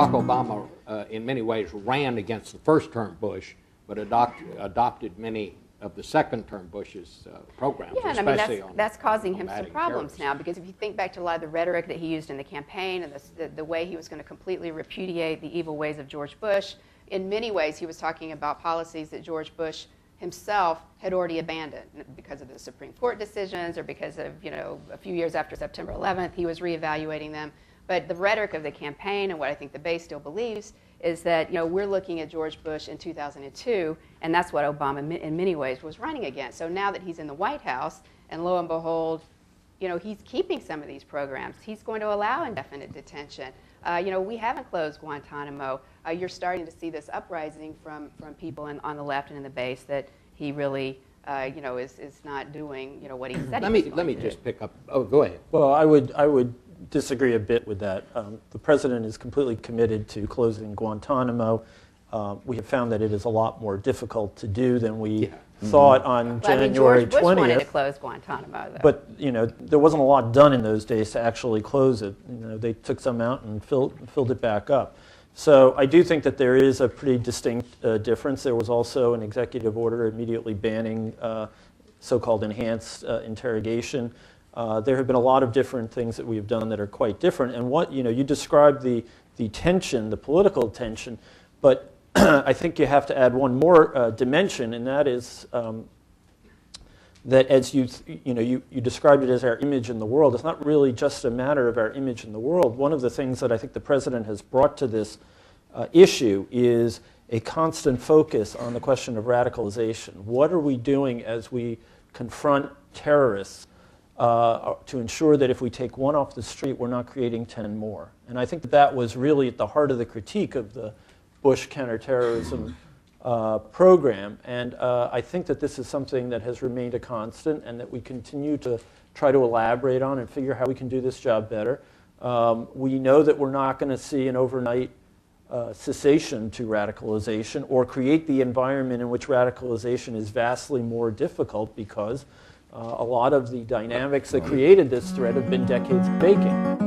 Barack Obama, in many ways, ran against the first-term Bush, but adopted many of the second-term Bush's programs, yeah, and especially I mean, that's causing him some combating problems terrorism. now, because if you think back to a lot of the rhetoric that he used in the campaign and the way he was going to completely repudiate the evil ways of George Bush, in many ways he was talking about policies that George Bush himself had already abandoned because of the Supreme Court decisions or because of, a few years after September 11th, he was reevaluating them. But the rhetoric of the campaign and what I think the base still believes is that, we're looking at George Bush in 2002, and that's what Obama in many ways was running against. So now that he's in the White House, and lo and behold, he's keeping some of these programs. He's going to allow indefinite detention. We haven't closed Guantanamo. You're starting to see this uprising from people on the left and in the base that he really, is not doing, what he said he was going to do. Let me just pick up. Oh, go ahead. Well, I would disagree a bit with that. The president is completely committed to closing Guantanamo. We have found that it is a lot more difficult to do than we thought on January 20th. George Bush wanted to close Guantanamo, though. But there wasn't a lot done in those days to actually close it. They took some out and filled it back up. So I do think that there is a pretty distinct difference. There was also an executive order immediately banning so-called enhanced interrogation. There have been a lot of different things that we have done that are quite different. And what you described the tension, the political tension, but I think you have to add one more dimension, and that is that as you described it as our image in the world. It's not really just a matter of our image in the world. One of the things that I think the president has brought to this issue is a constant focus on the question of radicalization. What are we doing as we confront terrorists to ensure that if we take one off the street, we're not creating 10 more? And I think that was really at the heart of the critique of the Bush counterterrorism program. And I think that this is something that has remained a constant and that we continue to try to elaborate on and figure how we can do this job better. We know that we're not going to see an overnight cessation to radicalization or create the environment in which radicalization is vastly more difficult because a lot of the dynamics that created this threat have been decades in the making.